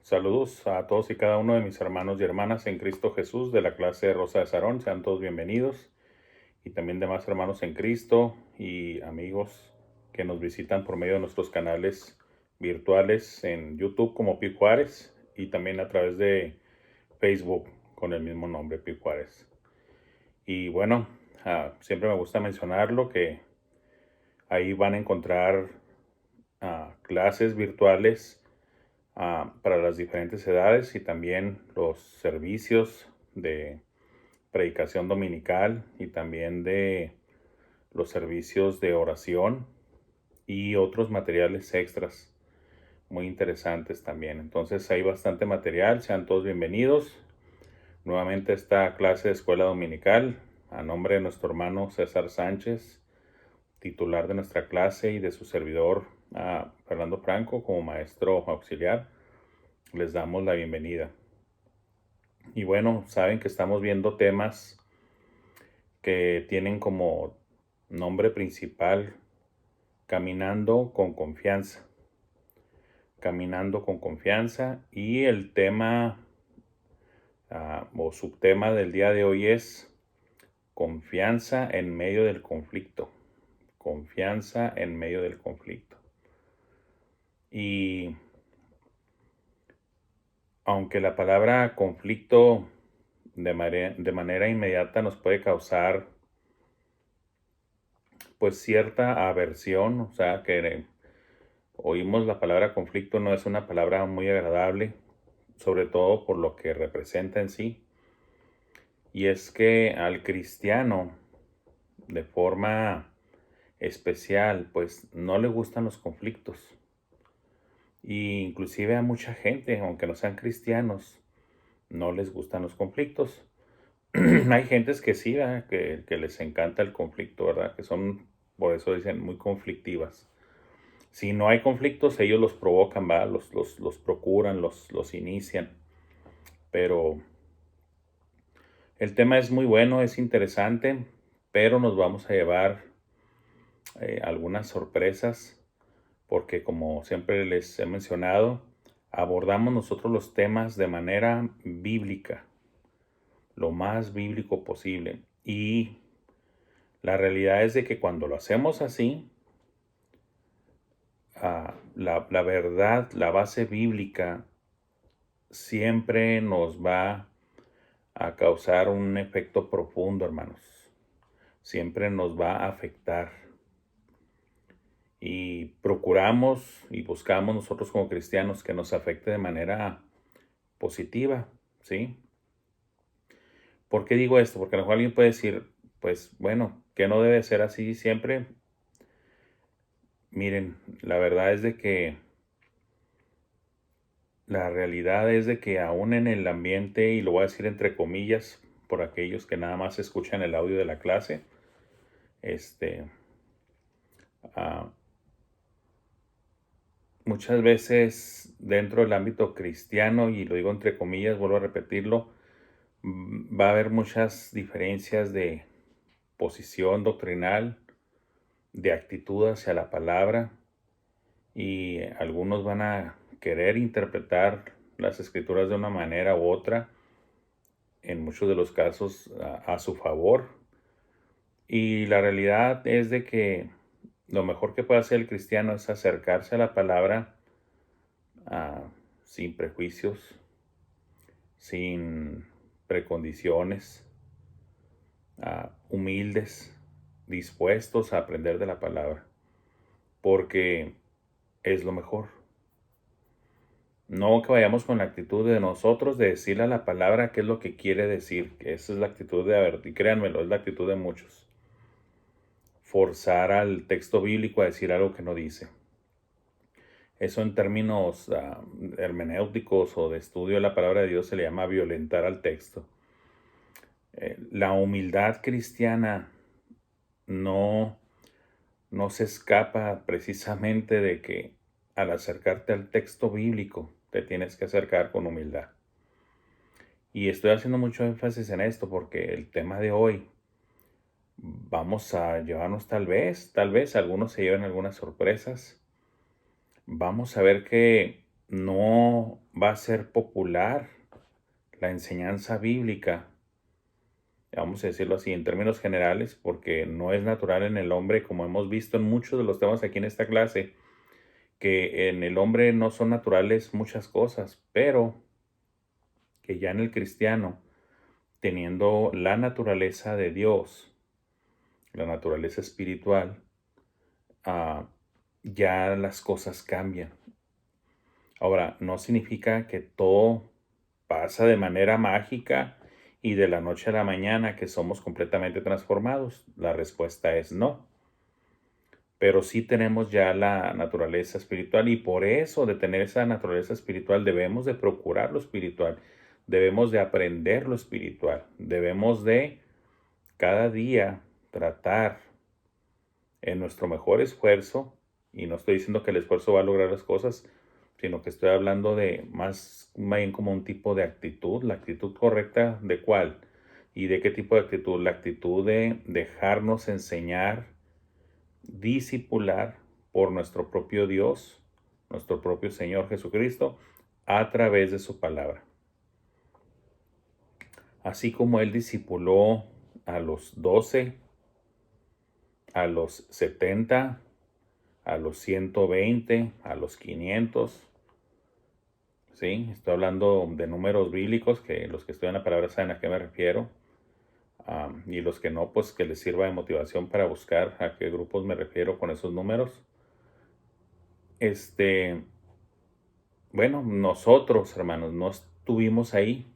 Saludos a todos y cada uno de mis hermanos y hermanas en Cristo Jesús de la clase de Rosa de Sarón. Sean todos bienvenidos. Y también demás hermanos en Cristo y amigos que nos visitan por medio de nuestros canales virtuales en YouTube como Pi Juárez y también a través de Facebook con el mismo nombre, Pi Juárez. Y bueno, siempre me gusta mencionarlo que ahí van a encontrar clases virtuales para las diferentes edades y también los servicios de predicación dominical y también de los servicios de oración y otros materiales extras muy interesantes también. Entonces hay bastante material, sean todos bienvenidos. Nuevamente esta clase de escuela dominical a nombre de nuestro hermano César Sánchez, titular de nuestra clase, y de su servidor Fernando Franco como maestro auxiliar. Les damos la bienvenida. Y bueno, saben que estamos viendo temas que tienen como nombre principal caminando con confianza. Caminando con confianza. Y el tema o subtema del día de hoy es confianza en medio del conflicto. Confianza en medio del conflicto. Y aunque la palabra conflicto de manera inmediata nos puede causar pues cierta aversión, o sea que oímos la palabra conflicto, no es una palabra muy agradable, sobre todo por lo que representa en sí. Y es que al cristiano, de forma especial, pues no le gustan los conflictos. Y inclusive a mucha gente, aunque no sean cristianos, no les gustan los conflictos. Hay gentes que sí, ¿verdad? Que les encanta el conflicto, ¿verdad? Que son, por eso dicen, muy conflictivas. Si no hay conflictos, ellos los provocan, ¿verdad? Los procuran, los inician. Pero el tema es muy bueno, es interesante, pero nos vamos a llevar algunas sorpresas, porque como siempre les he mencionado, abordamos nosotros los temas de manera bíblica, lo más bíblico posible. Y la realidad es de que cuando lo hacemos así, la verdad, la base bíblica, siempre nos va a causar un efecto profundo, hermanos. Siempre nos va a afectar. Y procuramos y buscamos nosotros como cristianos que nos afecte de manera positiva, ¿sí? ¿Por qué digo esto? Porque a lo mejor alguien puede decir, pues bueno, que no debe ser así siempre. Miren, la verdad es de que la realidad es de que aún en el ambiente, y lo voy a decir entre comillas, por aquellos que nada más escuchan el audio de la clase, ah, muchas veces dentro del ámbito cristiano, y lo digo entre comillas, vuelvo a repetirlo, va a haber muchas diferencias de posición doctrinal, de actitud hacia la palabra, y algunos van a querer interpretar las escrituras de una manera u otra, en muchos de los casos a su favor. Y la realidad es de que lo mejor que puede hacer el cristiano es acercarse a la palabra sin prejuicios, sin precondiciones, humildes, dispuestos a aprender de la palabra, porque es lo mejor. No que vayamos con la actitud de nosotros de decirle a la palabra qué es lo que quiere decir, que esa es la actitud de, a ver, y créanmelo, es la actitud de muchos. Forzar al texto bíblico a decir algo que no dice. Eso en términos hermenéuticos o de estudio de la palabra de Dios se le llama violentar al texto. La humildad cristiana no se escapa precisamente de que al acercarte al texto bíblico te tienes que acercar con humildad. Y estoy haciendo mucho énfasis en esto porque el tema de hoy vamos a llevarnos tal vez algunos se lleven algunas sorpresas. Vamos a ver que no va a ser popular la enseñanza bíblica, vamos a decirlo así, en términos generales, porque no es natural en el hombre, como hemos visto en muchos de los temas aquí en esta clase, que en el hombre no son naturales muchas cosas, pero que ya en el cristiano, teniendo la naturaleza de Dios, la naturaleza espiritual, ya las cosas cambian. Ahora, no significa que todo pasa de manera mágica y de la noche a la mañana que somos completamente transformados. La respuesta es no. Pero sí tenemos ya la naturaleza espiritual y por eso de tener esa naturaleza espiritual debemos de procurar lo espiritual, debemos de aprender lo espiritual, debemos de cada día tratar en nuestro mejor esfuerzo, y no estoy diciendo que el esfuerzo va a lograr las cosas, sino que estoy hablando de más bien como un tipo de actitud, la actitud correcta de cuál y de qué tipo de actitud, la actitud de dejarnos enseñar, discipular por nuestro propio Dios, nuestro propio Señor Jesucristo, a través de su palabra. Así como Él discipuló a los 12, a los 70, a los 120, a los 500. Sí, estoy hablando de números bíblicos, que los que estudian la palabra saben a qué me refiero. Y los que no, pues que les sirva de motivación para buscar a qué grupos me refiero con esos números. Bueno, nosotros, hermanos, no estuvimos ahí.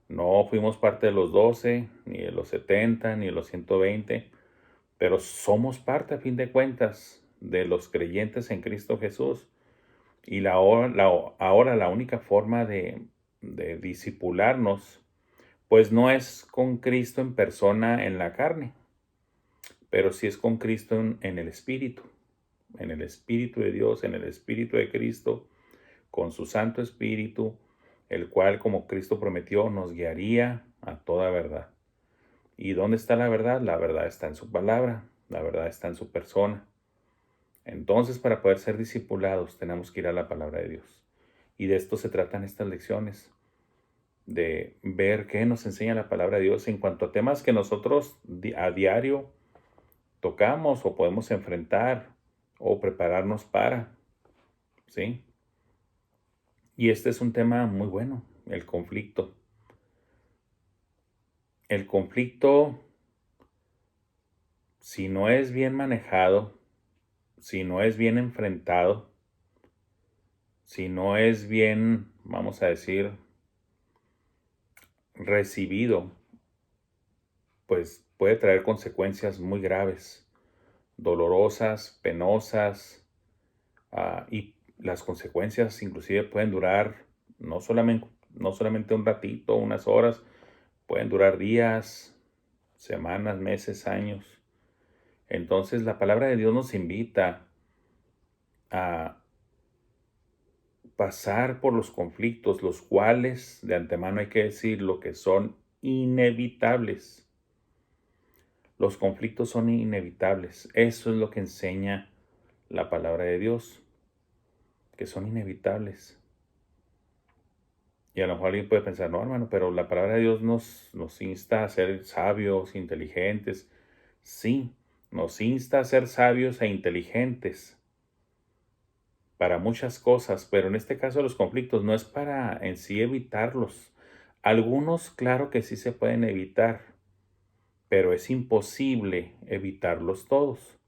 No fuimos parte de los 12, ni de los 70, ni de los 120, pero somos parte, a fin de cuentas, de los creyentes en Cristo Jesús. Y ahora la única forma de discipularnos, pues no es con Cristo en persona en la carne, pero sí es con Cristo en el Espíritu de Dios, en el Espíritu de Cristo, con su Santo Espíritu, el cual, como Cristo prometió, nos guiaría a toda verdad. ¿Y dónde está la verdad? La verdad está en su palabra, la verdad está en su persona. Entonces, para poder ser discipulados, tenemos que ir a la palabra de Dios. Y de esto se tratan estas lecciones, de ver qué nos enseña la palabra de Dios en cuanto a temas que nosotros a diario tocamos o podemos enfrentar o prepararnos para, ¿sí? Y este es un tema muy bueno, el conflicto. El conflicto, si no es bien manejado, si no es bien enfrentado, si no es bien, vamos a decir, recibido, pues puede traer consecuencias muy graves, dolorosas, penosas, y las consecuencias inclusive pueden durar no solamente un ratito, unas horas, pueden durar días, semanas, meses, años. Entonces la palabra de Dios nos invita a pasar por los conflictos, los cuales de antemano hay que decir lo que son inevitables. Los conflictos son inevitables. Eso es lo que enseña la palabra de Dios, que son inevitables. Y a lo mejor alguien puede pensar, no, hermano, pero la palabra de Dios nos insta a ser sabios, inteligentes. Sí, nos insta a ser sabios e inteligentes para muchas cosas, pero en este caso los conflictos no es para en sí evitarlos. Algunos, claro que sí se pueden evitar, pero es imposible evitarlos todos.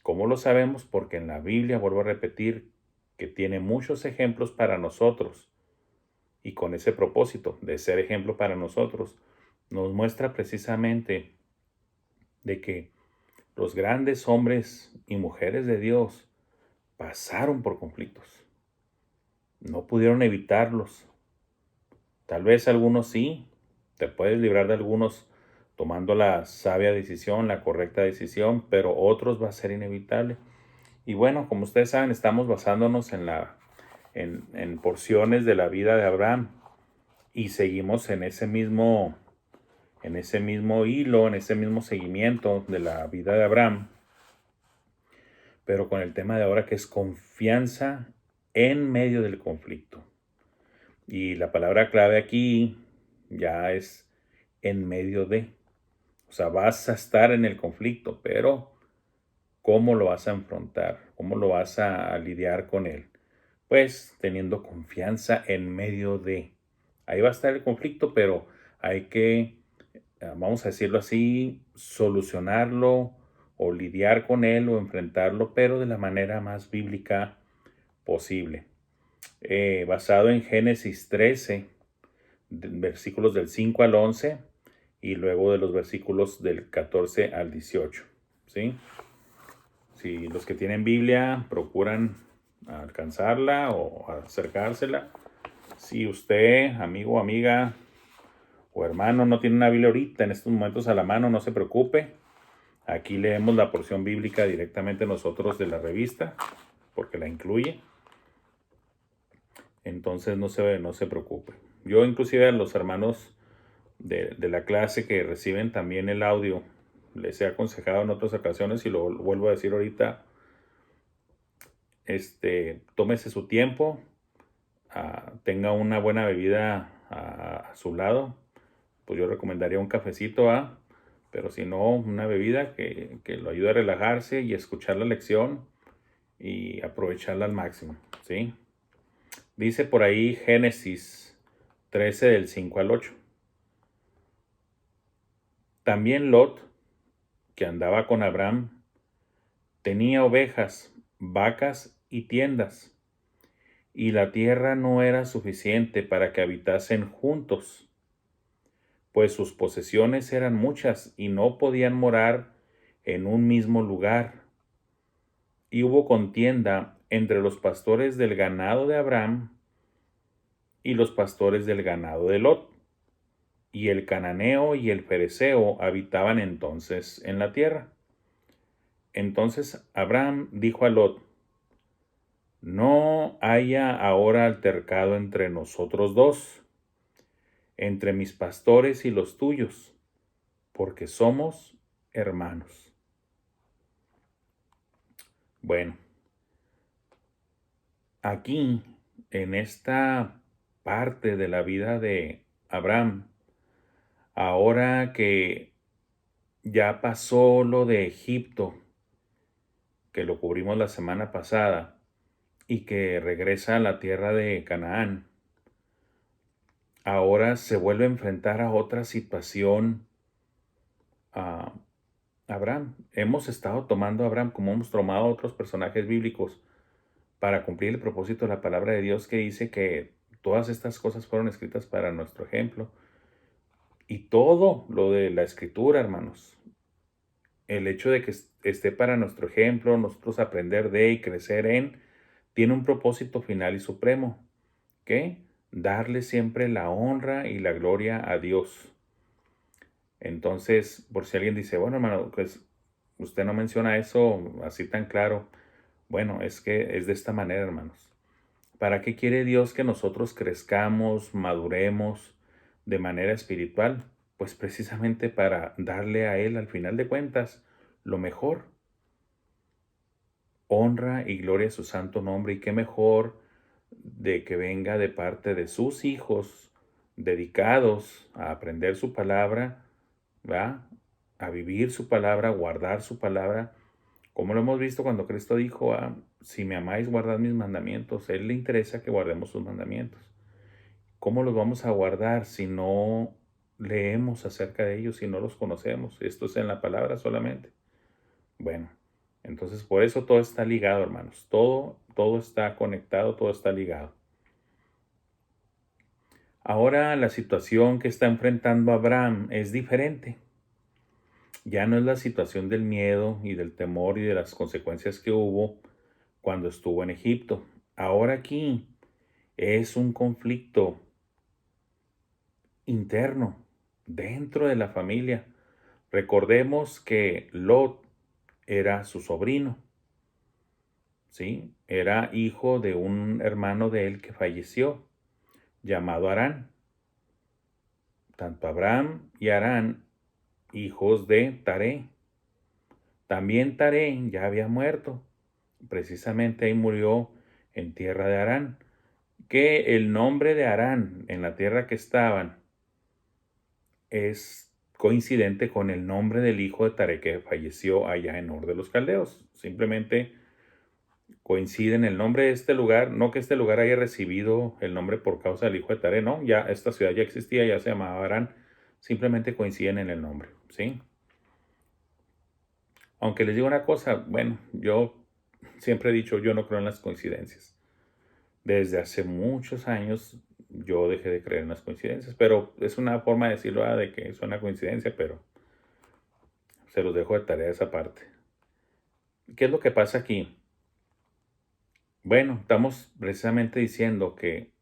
¿Cómo lo sabemos? Porque en la Biblia, vuelvo a repetir, que tiene muchos ejemplos para nosotros. Y con ese propósito de ser ejemplo para nosotros, nos muestra precisamente de que los grandes hombres y mujeres de Dios pasaron por conflictos. No pudieron evitarlos. Tal vez algunos sí, te puedes librar de algunos tomando la sabia decisión, la correcta decisión, pero otros va a ser inevitable. Y bueno, como ustedes saben, estamos basándonos en porciones de la vida de Abraham y seguimos en ese mismo hilo, en ese mismo seguimiento de la vida de Abraham, pero con el tema de ahora que es confianza en medio del conflicto. Y la palabra clave aquí ya es en medio de. O sea, vas a estar en el conflicto, pero ¿cómo lo vas a enfrentar? ¿Cómo lo vas a lidiar con él? Pues teniendo confianza en medio de. Ahí va a estar el conflicto, pero hay que, vamos a decirlo así, solucionarlo o lidiar con él o enfrentarlo, pero de la manera más bíblica posible. Basado en Génesis 13, versículos del 5 al 11 y luego de los versículos del 14 al 18. ¿Sí? Si los que tienen Biblia procuran alcanzarla o acercársela. Si usted, amigo o amiga o hermano, no tiene una Biblia ahorita en estos momentos a la mano, no se preocupe. Aquí leemos la porción bíblica directamente nosotros de la revista, porque la incluye. Entonces no se preocupe. Yo inclusive a los hermanos de la clase que reciben también el audio, les he aconsejado en otras ocasiones y lo vuelvo a decir ahorita, tómese su tiempo, tenga una buena bebida a su lado, pues yo recomendaría un cafecito, pero si no, una bebida que lo ayude a relajarse y escuchar la lección y aprovecharla al máximo, ¿sí? Dice por ahí Génesis 13 del 5 al 8. También Lot, que andaba con Abraham, tenía ovejas, vacas y tiendas, y la tierra no era suficiente para que habitasen juntos, pues sus posesiones eran muchas y no podían morar en un mismo lugar. Y hubo contienda entre los pastores del ganado de Abraham y los pastores del ganado de Lot. Y el cananeo y el fereceo habitaban entonces en la tierra. Entonces Abraham dijo a Lot: no haya ahora altercado entre nosotros dos, entre mis pastores y los tuyos, porque somos hermanos. Bueno, aquí, en esta parte de la vida de Abraham, ahora que ya pasó lo de Egipto, que lo cubrimos la semana pasada, y que regresa a la tierra de Canaán, ahora se vuelve a enfrentar a otra situación a Abraham. Hemos estado tomando a Abraham como hemos tomado a otros personajes bíblicos para cumplir el propósito de la palabra de Dios, que dice que todas estas cosas fueron escritas para nuestro ejemplo. Y todo lo de la escritura, hermanos, el hecho de que esté para nuestro ejemplo, nosotros aprender de y crecer en, tiene un propósito final y supremo, que darle siempre la honra y la gloria a Dios. Entonces, por si alguien dice, bueno, hermano, pues usted no menciona eso así tan claro. Bueno, es que es de esta manera, hermanos. ¿Para qué quiere Dios que nosotros crezcamos, maduremos de manera espiritual? Pues precisamente para darle a Él, al final de cuentas, lo mejor. Honra y gloria a su santo nombre. Y qué mejor de que venga de parte de sus hijos dedicados a aprender su palabra, ¿va? A vivir su palabra, a guardar su palabra. Como lo hemos visto cuando Cristo dijo, si me amáis, guardad mis mandamientos. A Él le interesa que guardemos sus mandamientos. ¿Cómo los vamos a guardar si no leemos acerca de ellos, si no los conocemos? Esto es en la palabra solamente. Bueno, entonces por eso todo está ligado, hermanos. Todo está conectado, todo está ligado. Ahora la situación que está enfrentando Abraham es diferente. Ya no es la situación del miedo y del temor y de las consecuencias que hubo cuando estuvo en Egipto. Ahora aquí es un conflicto interno dentro de la familia. Recordemos que Lot era su sobrino, ¿sí? Era hijo de un hermano de él que falleció, llamado Harán. Tanto Abraham y Harán, hijos de Taré. También Taré ya había muerto. Precisamente ahí murió en tierra de Harán, que el nombre de Harán en la tierra que estaban es coincidente con el nombre del hijo de Taré que falleció allá en Ur de los Caldeos. Simplemente coinciden el nombre de este lugar, no que este lugar haya recibido el nombre por causa del hijo de Taré, no, ya esta ciudad ya existía, ya se llamaba Harán, simplemente coinciden en el nombre, ¿sí? Aunque les digo una cosa, bueno, yo siempre he dicho, yo no creo en las coincidencias. Desde hace muchos años yo dejé de creer en las coincidencias, pero es una forma de decirlo, de que es una coincidencia, pero se los dejo de tarea esa parte. ¿Qué es lo que pasa aquí? Bueno, estamos precisamente diciendo que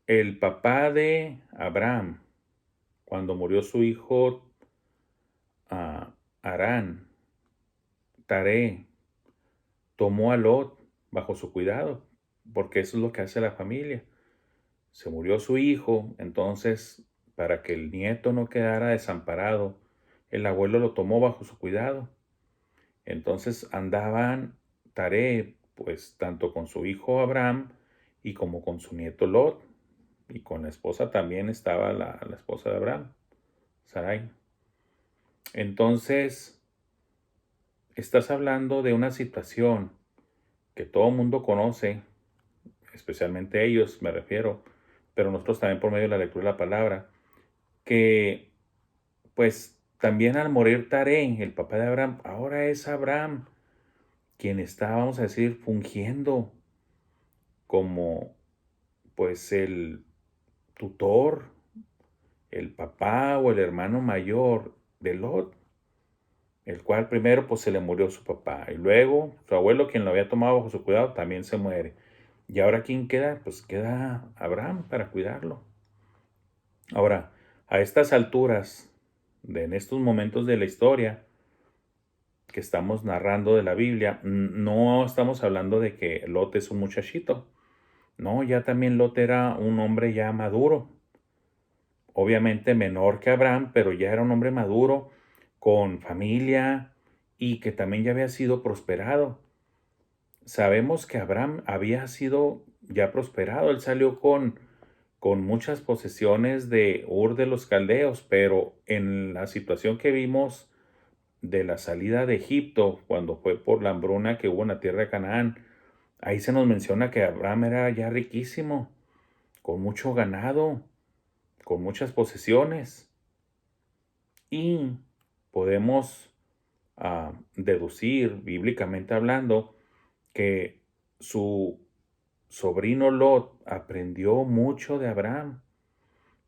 el papá de Abraham, cuando murió su hijo Harán, Taré, tomó a Lot bajo su cuidado, porque eso es lo que hace la familia. Se murió su hijo, entonces para que el nieto no quedara desamparado, el abuelo lo tomó bajo su cuidado. Entonces andaban Taré, pues tanto con su hijo Abraham y como con su nieto Lot, y con la esposa también estaba la esposa de Abraham, Sarai. Entonces, estás hablando de una situación que todo el mundo conoce, especialmente ellos, me refiero, pero nosotros también por medio de la lectura de la palabra, que pues también al morir Taré, el papá de Abraham, ahora es Abraham quien está, vamos a decir, fungiendo como pues el tutor, el papá o el hermano mayor de Lot, el cual primero pues se le murió su papá y luego su abuelo, quien lo había tomado bajo su cuidado, también se muere. Y ahora ¿quién queda? Pues queda Abraham para cuidarlo. Ahora, a estas alturas, en estos momentos de la historia que estamos narrando de la Biblia, no estamos hablando de que Lot es un muchachito. No, ya también Lot era un hombre ya maduro. Obviamente menor que Abraham, pero ya era un hombre maduro, con familia y que también ya había sido prosperado. Sabemos que Abraham había sido ya prosperado, él salió con muchas posesiones de Ur de los Caldeos, pero en la situación que vimos de la salida de Egipto, cuando fue por la hambruna que hubo en la tierra de Canaán, ahí se nos menciona que Abraham era ya riquísimo, con mucho ganado, con muchas posesiones. Y podemos deducir, bíblicamente hablando, que su sobrino Lot aprendió mucho de Abraham,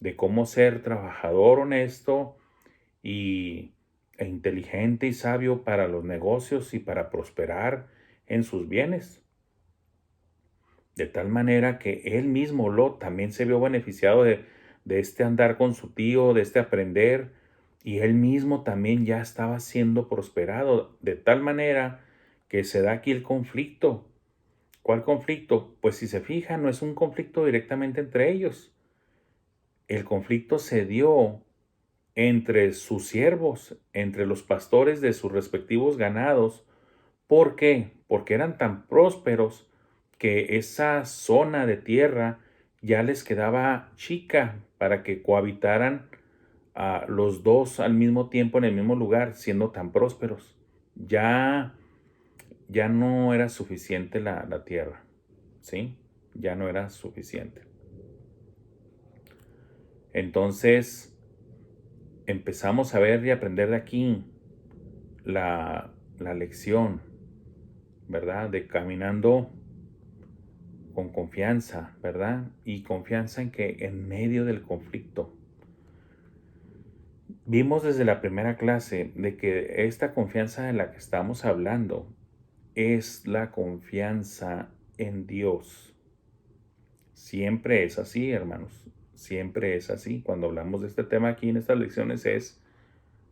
de cómo ser trabajador honesto e inteligente y sabio para los negocios y para prosperar en sus bienes. De tal manera que él mismo, Lot, también se vio beneficiado de este andar con su tío, de este aprender, y él mismo también ya estaba siendo prosperado, de tal manera que se da aquí el conflicto. ¿Cuál conflicto? Pues si se fijan, no es un conflicto directamente entre ellos. El conflicto se dio entre sus siervos, entre los pastores de sus respectivos ganados. ¿Por qué? Porque eran tan prósperos que esa zona de tierra ya les quedaba chica para que cohabitaran a los dos al mismo tiempo en el mismo lugar, siendo tan prósperos. Ya no era suficiente la tierra, ¿sí? Ya no era suficiente. Entonces empezamos a ver y aprender de aquí la lección, ¿verdad? De caminando con confianza, ¿verdad? Y confianza en que en medio del conflicto, vimos desde la primera clase de que esta confianza de la que estamos hablando es la confianza en Dios. Siempre es así, hermanos. Siempre es así. Cuando hablamos de este tema aquí en estas lecciones es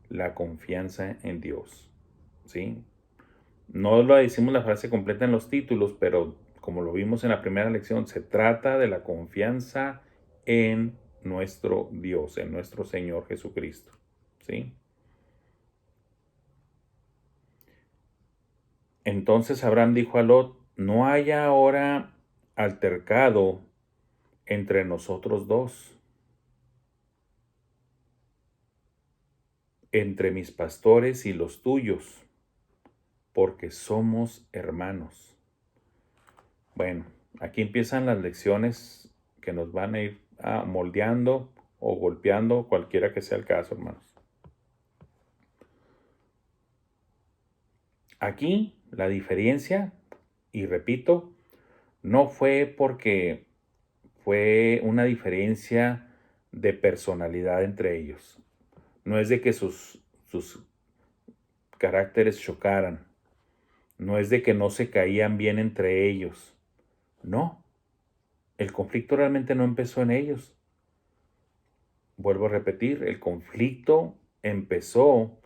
la confianza en Dios. ¿Sí? No lo decimos la frase completa en los títulos, pero como lo vimos en la primera lección, se trata de la confianza en nuestro Dios, en nuestro Señor Jesucristo. ¿Sí? Entonces Abraham dijo a Lot: no haya ahora altercado entre nosotros dos, entre mis pastores y los tuyos, porque somos hermanos. Bueno, aquí empiezan las lecciones que nos van a ir moldeando o golpeando, cualquiera que sea el caso, hermanos. Aquí la diferencia, y repito, no fue porque fue una diferencia de personalidad entre ellos. No es de que sus caracteres chocaran. No es de que no se caían bien entre ellos. No, el conflicto realmente no empezó en ellos. Vuelvo a repetir, el conflicto empezó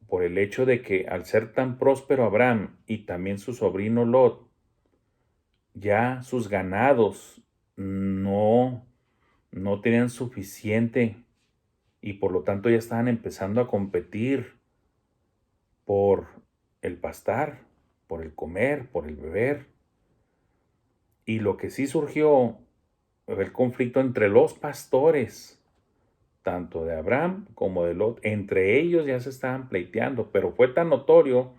por el hecho de que al ser tan próspero Abraham y también su sobrino Lot, ya sus ganados no, no tenían suficiente y por lo tanto ya estaban empezando a competir por el pastar, por el comer, por el beber. Y lo que sí surgió fue el conflicto entre los pastores, tanto de Abraham como de Lot. Entre ellos ya se estaban pleiteando, pero fue tan notorio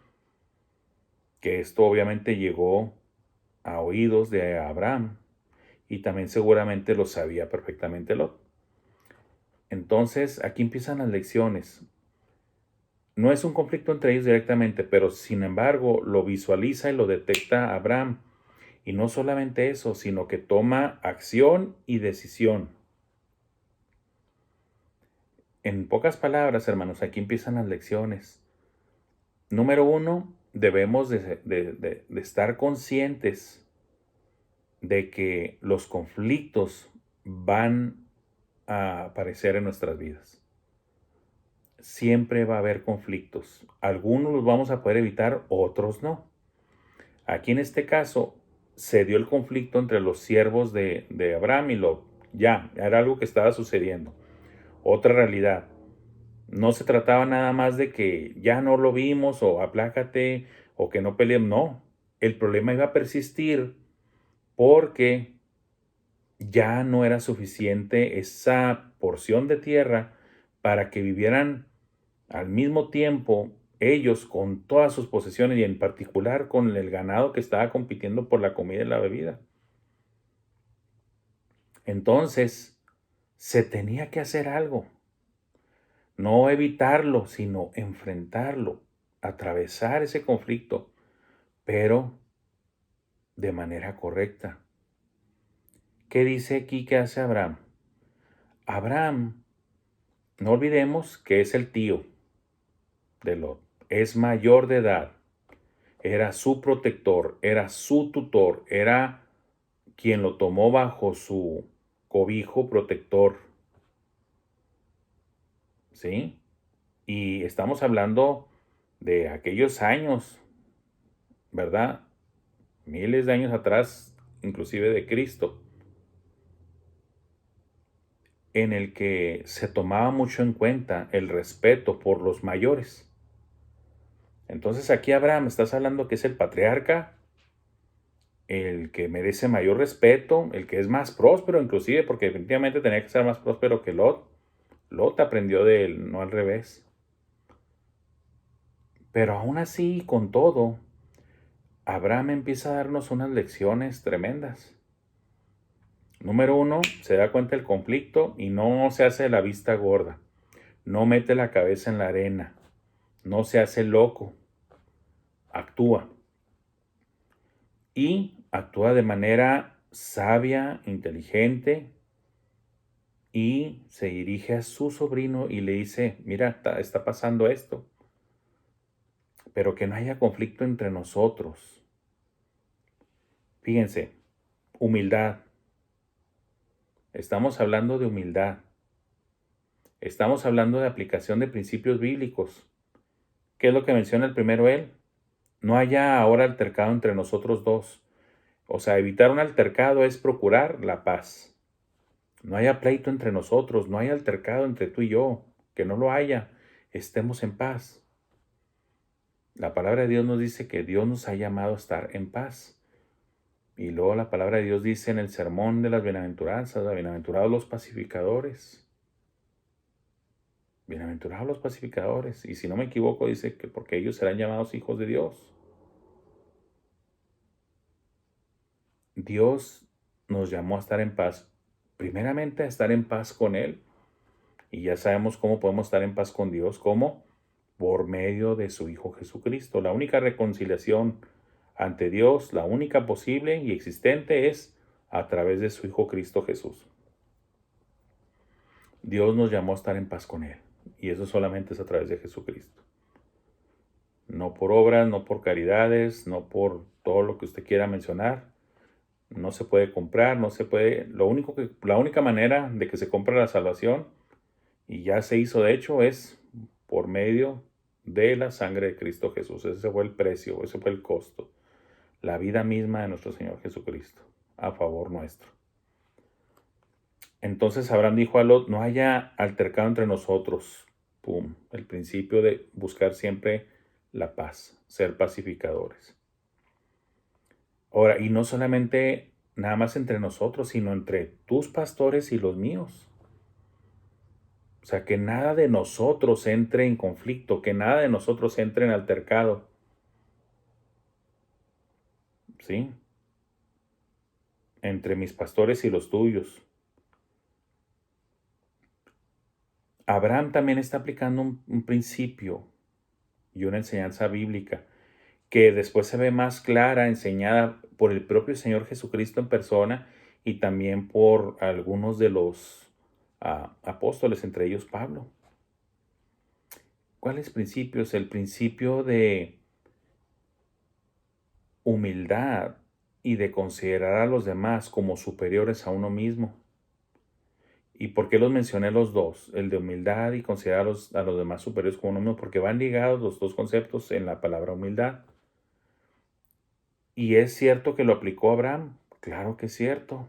que esto obviamente llegó a oídos de Abraham y también seguramente lo sabía perfectamente Lot. Entonces aquí empiezan las lecciones. No es un conflicto entre ellos directamente, pero sin embargo lo visualiza y lo detecta Abraham. Y no solamente eso, sino que toma acción y decisión. En pocas palabras, hermanos, aquí empiezan las lecciones. Número uno, debemos de estar conscientes de que los conflictos van a aparecer en nuestras vidas. Siempre va a haber conflictos. Algunos los vamos a poder evitar, otros no. Aquí en este caso se dio el conflicto entre los siervos de Abraham y Lot. Ya, era algo que estaba sucediendo. Otra realidad. No se trataba nada más de que ya no lo vimos o aplácate o que no peleemos. No, el problema iba a persistir porque ya no era suficiente esa porción de tierra para que vivieran al mismo tiempo ellos con todas sus posesiones y en particular con el ganado que estaba compitiendo por la comida y la bebida. Entonces, se tenía que hacer algo. No evitarlo, sino enfrentarlo, atravesar ese conflicto, pero de manera correcta. ¿Qué dice aquí que hace Abraham? Abraham, no olvidemos que es el tío de Lot, es mayor de edad, era su protector, era su tutor, era quien lo tomó bajo su cobijo protector, ¿sí? Y estamos hablando de aquellos años, ¿verdad? Miles de años atrás, inclusive de Cristo, en el que se tomaba mucho en cuenta el respeto por los mayores. Entonces aquí Abraham, estás hablando que es el patriarca, el que merece mayor respeto, el que es más próspero inclusive, porque definitivamente tenía que ser más próspero que Lot. Lot aprendió de él, no al revés. Pero aún así, con todo, Abraham empieza a darnos unas lecciones tremendas. Número uno, se da cuenta del conflicto y no se hace la vista gorda. No mete la cabeza en la arena. No se hace loco. Actúa. Y actúa de manera sabia, inteligente, y se dirige a su sobrino y le dice: mira, está pasando esto, pero que no haya conflicto entre nosotros. Fíjense, humildad. Estamos hablando de humildad. Estamos hablando de aplicación de principios bíblicos. ¿Qué es lo que menciona el primero él? No haya ahora altercado entre nosotros dos. O sea, evitar un altercado es procurar la paz. No haya pleito entre nosotros, no haya altercado entre tú y yo, que no lo haya, estemos en paz. La palabra de Dios nos dice que Dios nos ha llamado a estar en paz. Y luego la palabra de Dios dice en el sermón de las bienaventuranzas, bienaventurados los pacificadores. Bienaventurados los pacificadores. Y si no me equivoco, dice que porque ellos serán llamados hijos de Dios. Dios nos llamó a estar en paz. Primeramente a estar en paz con Él. Y ya sabemos cómo podemos estar en paz con Dios. ¿Cómo? Por medio de su Hijo Jesucristo. La única reconciliación ante Dios, la única posible y existente, es a través de su Hijo Cristo Jesús. Dios nos llamó a estar en paz con Él. Y eso solamente es a través de Jesucristo. No por obras, no por caridades, no por todo lo que usted quiera mencionar. No se puede comprar, no se puede. La única manera de que se compre la salvación, y ya se hizo de hecho, es por medio de la sangre de Cristo Jesús. Ese fue el precio, ese fue el costo. La vida misma de nuestro Señor Jesucristo, a favor nuestro. Entonces Abraham dijo a Lot: no haya altercado entre nosotros. Pum, el principio de buscar siempre la paz, ser pacificadores. Ahora, y no solamente nada más entre nosotros, sino entre tus pastores y los míos. O sea, que nada de nosotros entre en conflicto, que nada de nosotros entre en altercado. ¿Sí? Entre mis pastores y los tuyos. Abraham también está aplicando un principio y una enseñanza bíblica que después se ve más clara, enseñada por el propio Señor Jesucristo en persona y también por algunos de los apóstoles, entre ellos Pablo. ¿Cuáles principios? El principio de humildad y de considerar a los demás como superiores a uno mismo. ¿Y por qué los mencioné los dos? El de humildad y considerar a los demás superiores como uno mismo, porque van ligados los dos conceptos en la palabra humildad. ¿Y es cierto que lo aplicó Abraham? Claro que es cierto.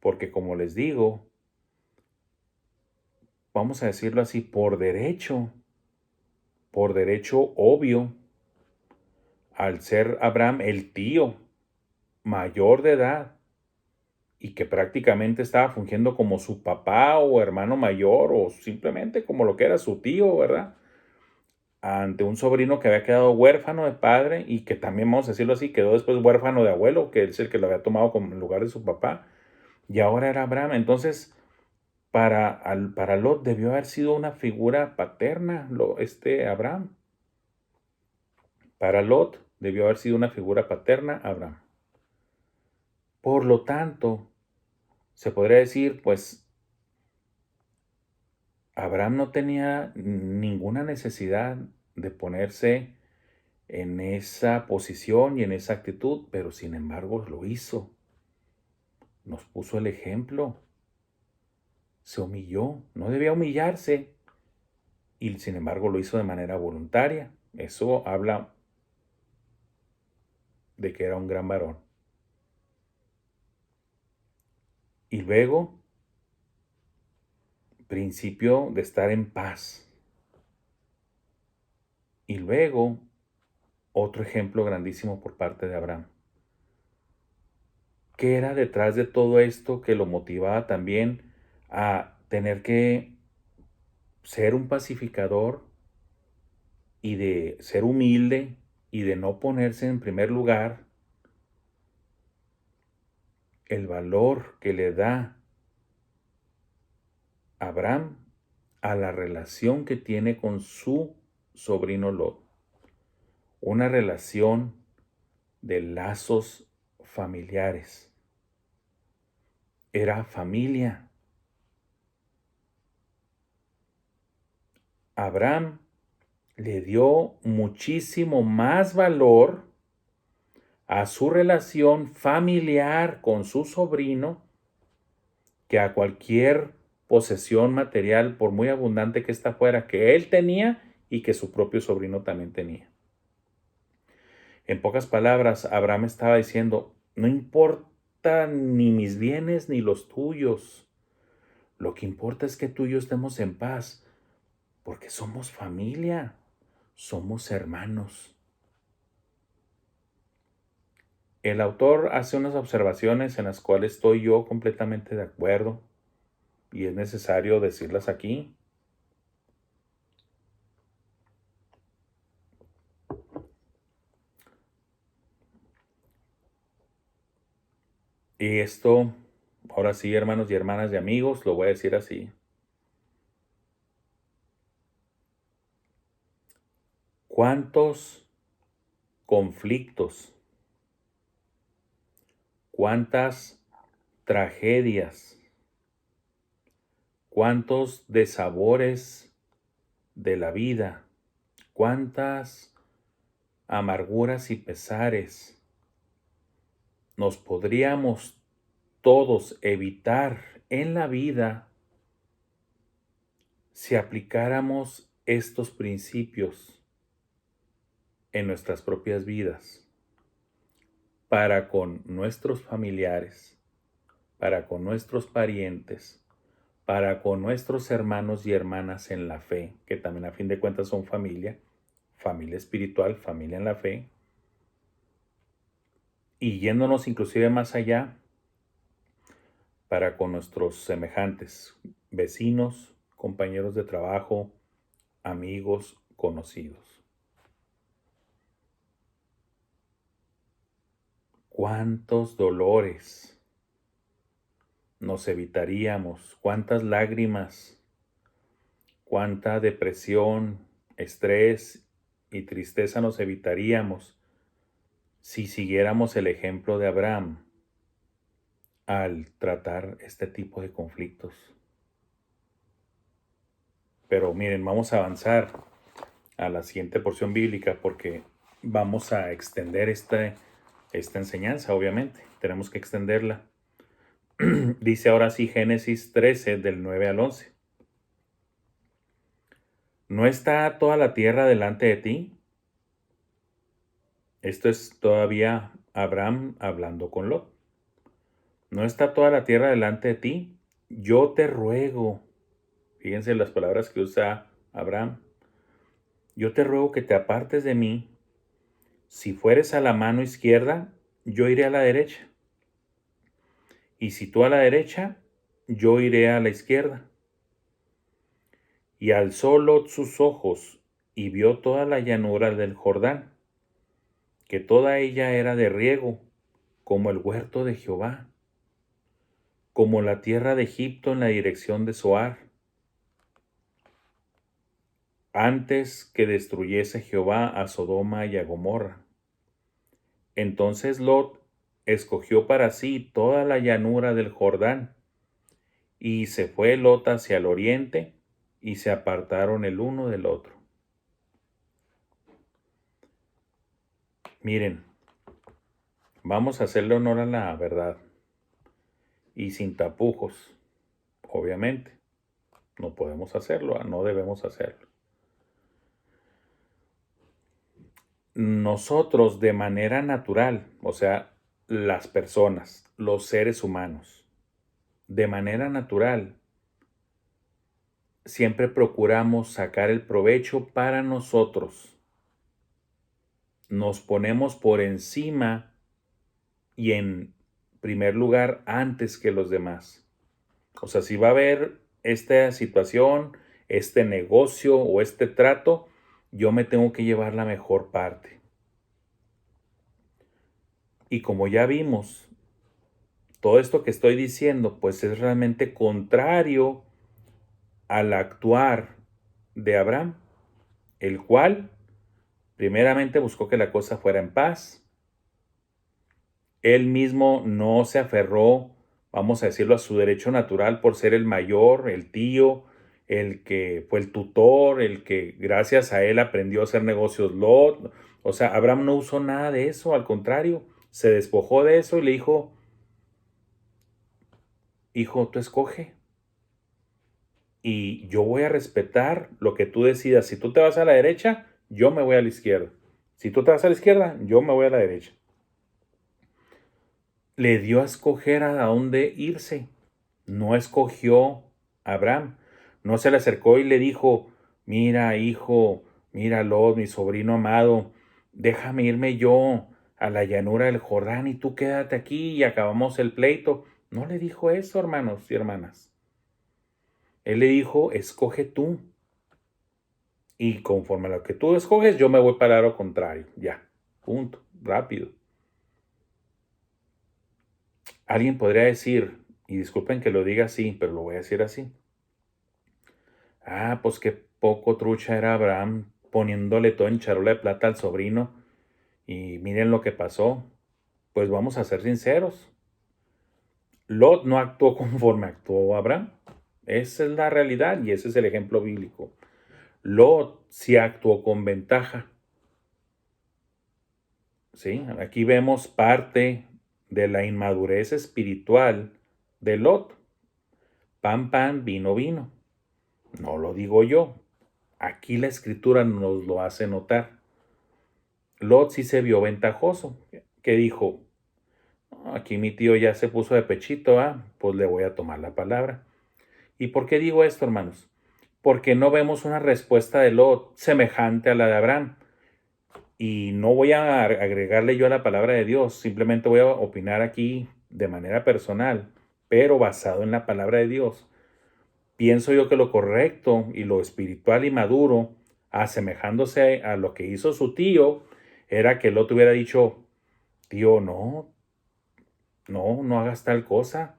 Porque como les digo, vamos a decirlo así, por derecho obvio, al ser Abraham el tío mayor de edad y que prácticamente estaba fungiendo como su papá o hermano mayor o simplemente como lo que era su tío, ¿verdad? Ante un sobrino que había quedado huérfano de padre y que también, vamos a decirlo así, quedó después huérfano de abuelo, que es el que lo había tomado como en lugar de su papá, y ahora era Abraham. Entonces, para Lot debió haber sido una figura paterna, Abraham. Para Lot debió haber sido una figura paterna, Abraham. Por lo tanto, se podría decir, pues, Abraham no tenía ninguna necesidad de ponerse en esa posición y en esa actitud, pero sin embargo lo hizo. Nos puso el ejemplo. Se humilló. No debía humillarse y sin embargo lo hizo de manera voluntaria. Eso habla de que era un gran varón. Y luego, principio de estar en paz. Y luego, otro ejemplo grandísimo por parte de Abraham. ¿Qué era detrás de todo esto que lo motivaba también a tener que ser un pacificador y de ser humilde y de no ponerse en primer lugar? El valor que le da Abraham a la relación que tiene con su sobrino Lot. Una relación de lazos familiares. Era familia. Abraham le dio muchísimo más valor a su relación familiar con su sobrino que a cualquier posesión material, por muy abundante que ésta fuera, que él tenía y que su propio sobrino también tenía. En pocas palabras, Abraham estaba diciendo: no importa ni mis bienes ni los tuyos, lo que importa es que tú y yo estemos en paz, porque somos familia, somos hermanos. El autor hace unas observaciones en las cuales estoy yo completamente de acuerdo y es necesario decirlas aquí. Y esto, ahora sí, hermanos y hermanas y amigos, lo voy a decir así. ¿Cuántos conflictos, cuántas tragedias, cuántos desabores de la vida, cuántas amarguras y pesares nos podríamos todos evitar en la vida si aplicáramos estos principios en nuestras propias vidas, para con nuestros familiares, para con nuestros parientes, para con nuestros hermanos y hermanas en la fe, que también a fin de cuentas son familia, familia espiritual, familia en la fe, y yéndonos inclusive más allá, para con nuestros semejantes, vecinos, compañeros de trabajo, amigos, conocidos. ¿Cuántos dolores nos evitaríamos? ¿Cuántas lágrimas? ¿Cuánta depresión, estrés y tristeza nos evitaríamos si siguiéramos el ejemplo de Abraham al tratar este tipo de conflictos? Pero miren, vamos a avanzar a la siguiente porción bíblica porque vamos a extender esta enseñanza, obviamente. Tenemos que extenderla. Dice ahora sí Génesis 13 del 9 al 11. ¿No está toda la tierra delante de ti? Esto es todavía Abraham hablando con Lot. ¿No está toda la tierra delante de ti? Yo te ruego. Fíjense las palabras que usa Abraham. Yo te ruego que te apartes de mí. Si fueres a la mano izquierda, yo iré a la derecha. Y si tú a la derecha, yo iré a la izquierda. Y alzó Lot sus ojos y vio toda la llanura del Jordán, que toda ella era de riego, como el huerto de Jehová, como la tierra de Egipto en la dirección de Zoar, antes que destruyese Jehová a Sodoma y a Gomorra. Entonces Lot escogió para sí toda la llanura del Jordán, y se fue Lot hacia el oriente, y se apartaron el uno del otro. Miren, vamos a hacerle honor a la verdad, y sin tapujos, obviamente. No podemos hacerlo, no debemos hacerlo. Nosotros de manera natural, o sea, las personas, los seres humanos, de manera natural, siempre procuramos sacar el provecho para nosotros. Nos ponemos por encima y en primer lugar antes que los demás. O sea, si va a haber esta situación, este negocio o este trato, yo me tengo que llevar la mejor parte. Y como ya vimos, todo esto que estoy diciendo, pues es realmente contrario al actuar de Abraham, el cual primeramente buscó que la cosa fuera en paz. Él mismo no se aferró, vamos a decirlo, a su derecho natural por ser el mayor, el tío, el que fue el tutor, el que gracias a él aprendió a hacer negocios Lot. O sea, Abraham no usó nada de eso, al contrario, se despojó de eso y le dijo, hijo, tú escoge. Y yo voy a respetar lo que tú decidas. Si tú te vas a la derecha, yo me voy a la izquierda. Si tú te vas a la izquierda, yo me voy a la derecha. Le dio a escoger a dónde irse. No escogió a Abraham. No se le acercó y le dijo, mira, hijo, mira, Lot, mi sobrino amado, déjame irme yo a la llanura del Jordán y tú quédate aquí y acabamos el pleito. No le dijo eso, hermanos y hermanas. Él le dijo, escoge tú. Y conforme a lo que tú escoges, yo me voy para lo contrario. Ya, punto, rápido. Alguien podría decir, y disculpen que lo diga así, pero lo voy a decir así. Ah, pues qué poco trucha era Abraham poniéndole todo en charola de plata al sobrino. Y miren lo que pasó. Pues vamos a ser sinceros. Lot no actuó conforme actuó Abraham. Esa es la realidad y ese es el ejemplo bíblico. Lot sí actuó con ventaja. ¿Sí? Aquí vemos parte de la inmadurez espiritual de Lot. Pan, pan, vino, vino. No lo digo yo. Aquí la escritura nos lo hace notar. Lot sí se vio ventajoso. Que dijo, aquí mi tío ya se puso de pechito, pues le voy a tomar la palabra. ¿Y por qué digo esto, hermanos? Porque no vemos una respuesta de Lot semejante a la de Abraham. Y no voy a agregarle yo a la palabra de Dios, simplemente voy a opinar aquí de manera personal, pero basado en la palabra de Dios. Pienso yo que lo correcto y lo espiritual y maduro, asemejándose a lo que hizo su tío, era que Lot hubiera dicho, tío, no hagas tal cosa.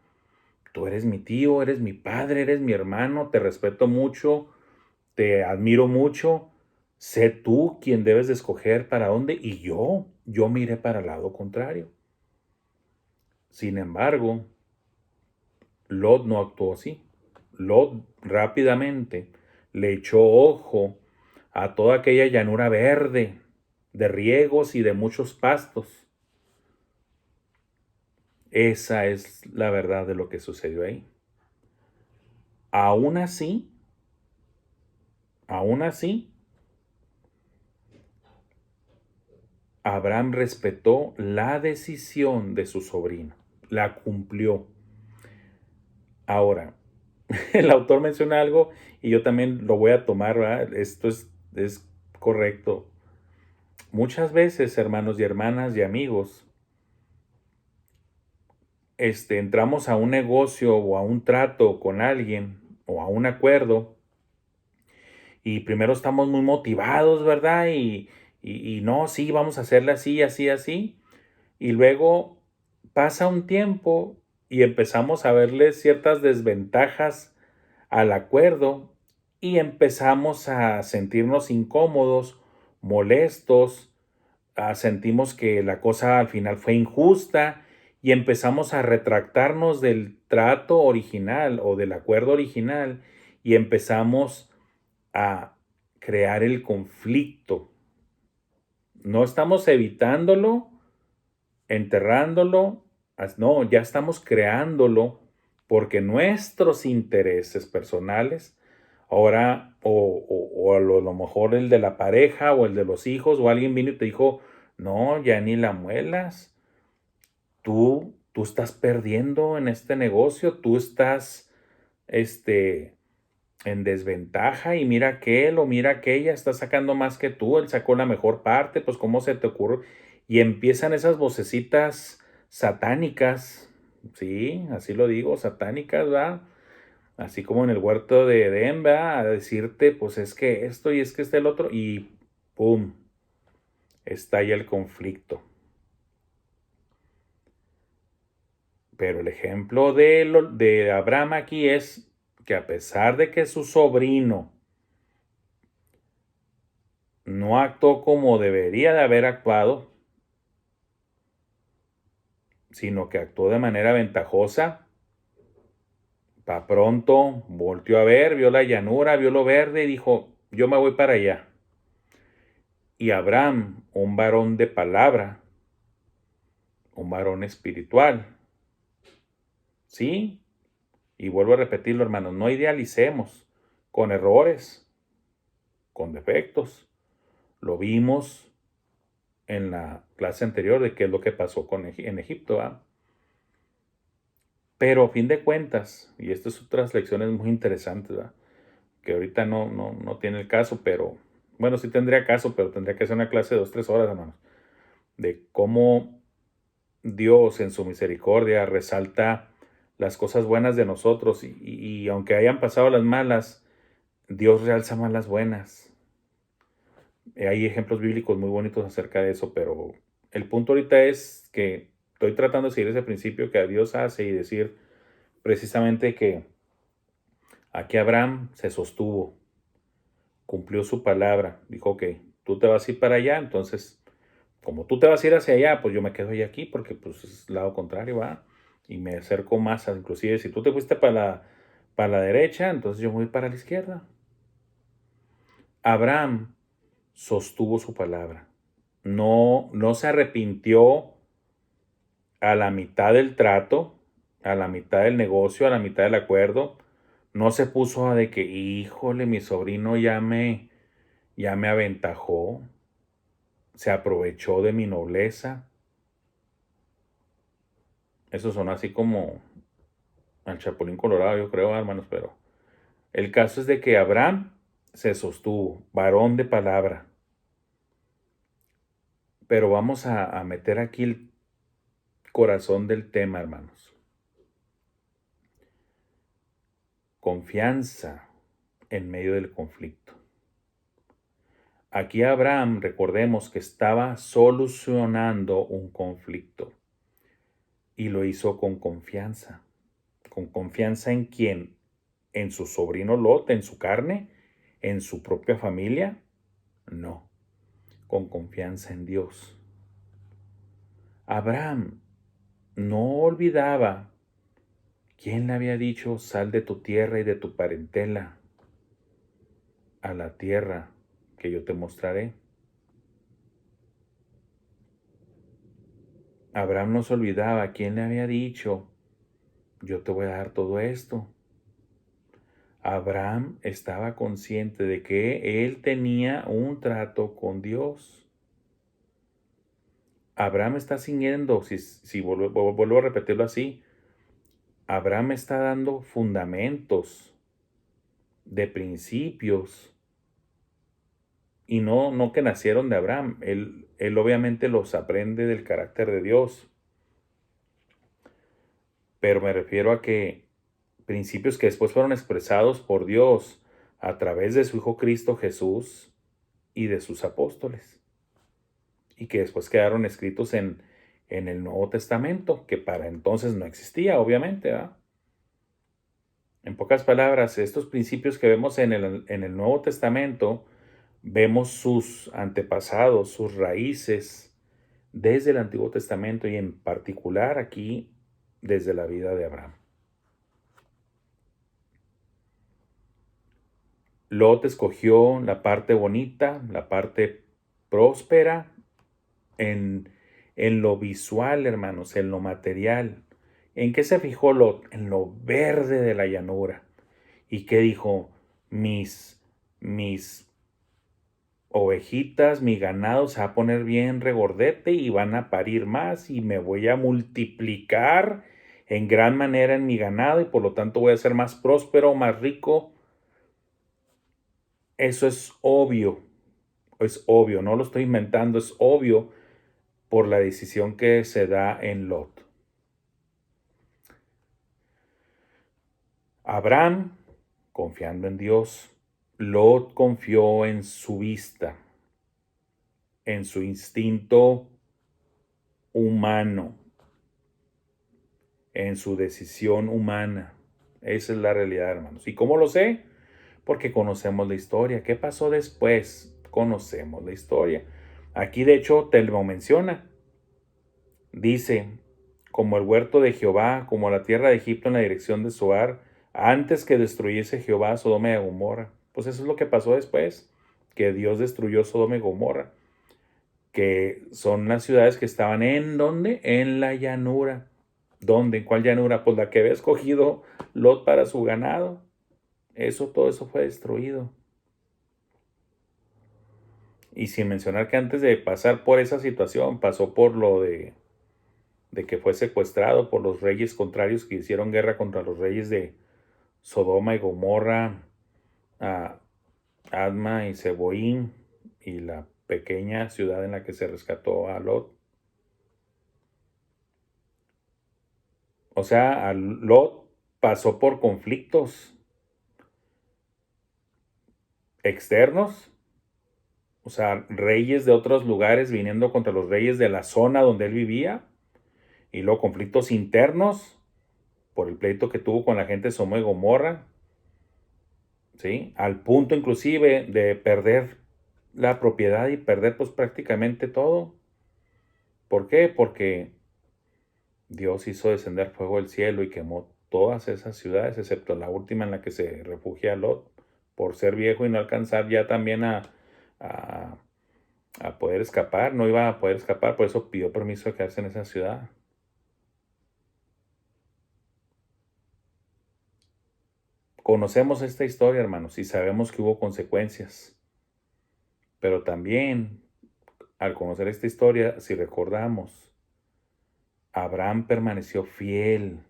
Tú eres mi tío, eres mi padre, eres mi hermano, te respeto mucho, te admiro mucho. Sé tú quien debes de escoger para dónde y yo me iré para el lado contrario. Sin embargo, Lot no actuó así. Lot rápidamente le echó ojo a toda aquella llanura verde, de riegos y de muchos pastos. Esa es la verdad de lo que sucedió ahí. Aún así, aún así, Abraham respetó la decisión de su sobrino, la cumplió. Ahora, el autor menciona algo y yo también lo voy a tomar, ¿verdad? Esto es correcto. Muchas veces, hermanos y hermanas y amigos, entramos a un negocio o a un trato con alguien o a un acuerdo y primero estamos muy motivados, ¿verdad? Y no, sí, vamos a hacerle así, así, así. Y luego pasa un tiempo y empezamos a verle ciertas desventajas al acuerdo y empezamos a sentirnos incómodos, molestos, sentimos que la cosa al final fue injusta y empezamos a retractarnos del trato original o del acuerdo original y empezamos a crear el conflicto. No estamos evitándolo, enterrándolo, no, ya estamos creándolo porque nuestros intereses personales, ahora, o a lo mejor el de la pareja o el de los hijos, o alguien vino y te dijo, no, ya ni la muelas, tú estás perdiendo en este negocio, tú estás, en desventaja y mira que él o mira que ella está sacando más que tú, él sacó la mejor parte, pues cómo se te ocurre. Y empiezan esas vocecitas satánicas, sí, así lo digo, satánicas, ¿va? Así como en el huerto de Edén, ¿va? A decirte, pues es que esto y es que el otro, y ¡pum! Estalla el conflicto. Pero el ejemplo de Abraham aquí es que a pesar de que su sobrino no actuó como debería de haber actuado, sino que actuó de manera ventajosa. Pa' pronto volteó a ver, vio la llanura, vio lo verde y dijo, yo me voy para allá. Y Abraham, un varón de palabra, un varón espiritual, ¿sí? Y vuelvo a repetirlo, hermanos, no idealicemos con errores, con defectos. Lo vimos en la clase anterior de qué es lo que pasó en Egipto, ¿ah? Pero a fin de cuentas, y estas otras lecciones muy interesantes, ¿verdad? Que ahorita no tiene el caso, pero bueno, sí tendría caso, pero tendría que ser una clase de 2, 3 horas, hermanos, de cómo Dios en su misericordia resalta las cosas buenas de nosotros y aunque hayan pasado las malas, Dios realza más las buenas. Hay ejemplos bíblicos muy bonitos acerca de eso, pero el punto ahorita es que estoy tratando de seguir ese principio que Dios hace y decir precisamente que aquí Abraham se sostuvo, cumplió su palabra, dijo que tú te vas a ir para allá, entonces como tú te vas a ir hacia allá, pues yo me quedo aquí porque pues es el lado contrario, va, y me acerco más, inclusive si tú te fuiste para la derecha, entonces yo voy para la izquierda. Abraham sostuvo su palabra. No se arrepintió a la mitad del trato, a la mitad del negocio, a la mitad del acuerdo. No se puso a de que, híjole, mi sobrino ya me aventajó, se aprovechó de mi nobleza. Eso son así como al Chapulín Colorado, yo creo, hermanos, pero el caso es de que Abraham se sostuvo, varón de palabra. Pero vamos a meter aquí el corazón del tema, hermanos. Confianza en medio del conflicto. Aquí Abraham, recordemos que estaba solucionando un conflicto y lo hizo con confianza. ¿Con confianza en quién? ¿En su sobrino Lot, en su carne, en su propia familia? No, con confianza en Dios. Abraham no olvidaba quién le había dicho, sal de tu tierra y de tu parentela a la tierra que yo te mostraré. Abraham no se olvidaba quién le había dicho, yo te voy a dar todo esto. Abraham estaba consciente de que él tenía un trato con Dios. Abraham está siguiendo, si vuelvo a repetirlo así, Abraham está dando fundamentos de principios y no que nacieron de Abraham. Él obviamente los aprende del carácter de Dios. Pero me refiero a que principios que después fueron expresados por Dios a través de su Hijo Cristo Jesús y de sus apóstoles, y que después quedaron escritos en el Nuevo Testamento, que para entonces no existía, obviamente, ¿verdad? En pocas palabras, estos principios que vemos en el Nuevo Testamento, vemos sus antepasados, sus raíces, desde el Antiguo Testamento y en particular aquí, desde la vida de Abraham. Lot escogió la parte bonita, la parte próspera en lo visual, hermanos, en lo material. ¿En qué se fijó Lot? En lo verde de la llanura. ¿Y qué dijo? Mis ovejitas, mi ganado se va a poner bien regordete y van a parir más y me voy a multiplicar en gran manera en mi ganado y por lo tanto voy a ser más próspero, más rico. Eso es obvio, no lo estoy inventando, es obvio por la decisión que se da en Lot. Abraham, confiando en Dios, Lot confió en su vista, en su instinto humano, en su decisión humana. Esa es la realidad, hermanos. ¿Y cómo lo sé? Porque conocemos la historia. ¿Qué pasó después? Conocemos la historia. Aquí, de hecho, te lo menciona. Dice, como el huerto de Jehová, como la tierra de Egipto en la dirección de Zoar, antes que destruyese Jehová Sodoma y Gomorra. Pues eso es lo que pasó después, que Dios destruyó Sodoma y Gomorra, que son las ciudades que estaban ¿en dónde? En la llanura. ¿Dónde? ¿En cuál llanura? Pues la que había escogido Lot para su ganado. Todo eso fue destruido. Y sin mencionar que antes de pasar por esa situación, pasó por lo de que fue secuestrado por los reyes contrarios que hicieron guerra contra los reyes de Sodoma y Gomorra, a Adma y Seboín. y la pequeña ciudad en la que se rescató a Lot. O sea, a Lot pasó por conflictos externos, o sea, reyes de otros lugares viniendo contra los reyes de la zona donde él vivía, y luego conflictos internos por el pleito que tuvo con la gente de Sodoma y Gomorra, ¿sí? Al punto inclusive de perder la propiedad y perder pues prácticamente todo. ¿Por qué? Porque Dios hizo descender fuego del cielo y quemó todas esas ciudades, excepto la última en la que se refugia Lot, por ser viejo y no alcanzar ya también a, a poder escapar. No iba a poder escapar, por eso pidió permiso de quedarse en esa ciudad. Conocemos esta historia, hermanos, y sabemos que hubo consecuencias. Pero también, al conocer esta historia, si recordamos, Abraham permaneció fiel,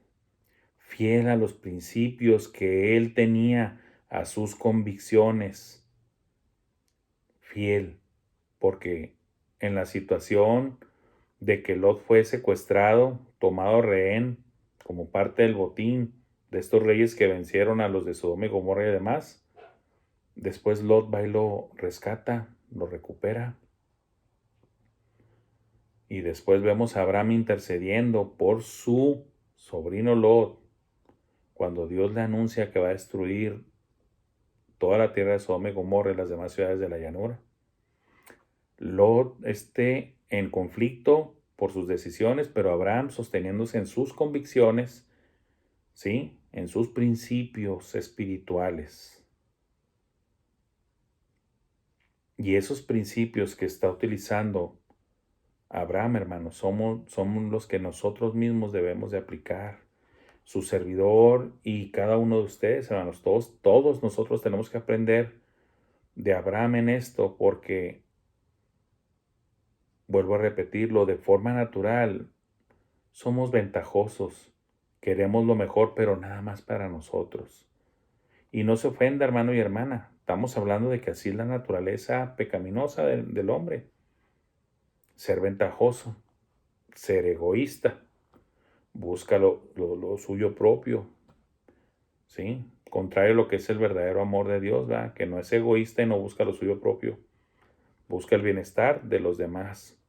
fiel a los principios que él tenía, a sus convicciones, fiel, porque en la situación de que Lot fue secuestrado, tomado rehén, como parte del botín de estos reyes que vencieron a los de Sodoma y Gomorra y demás, después Lot va y lo rescata, lo recupera. Y después vemos a Abraham intercediendo por su sobrino Lot, cuando Dios le anuncia que va a destruir toda la tierra de Sodoma y Gomorra y las demás ciudades de la llanura. Lot esté en conflicto por sus decisiones, pero Abraham sosteniéndose en sus convicciones, ¿sí? En sus principios espirituales. Y esos principios que está utilizando Abraham, hermanos, somos los que nosotros mismos debemos de aplicar. Su servidor y cada uno de ustedes, hermanos, todos nosotros tenemos que aprender de Abraham en esto, porque, vuelvo a repetirlo, de forma natural, somos ventajosos, queremos lo mejor, pero nada más para nosotros. Y no se ofenda, hermano y hermana, estamos hablando de que así es la naturaleza pecaminosa del hombre. Ser ventajoso, ser egoísta, busca lo suyo propio, ¿sí? Contrario a lo que es el verdadero amor de Dios, ¿verdad? Que no es egoísta y no busca lo suyo propio, busca el bienestar de los demás.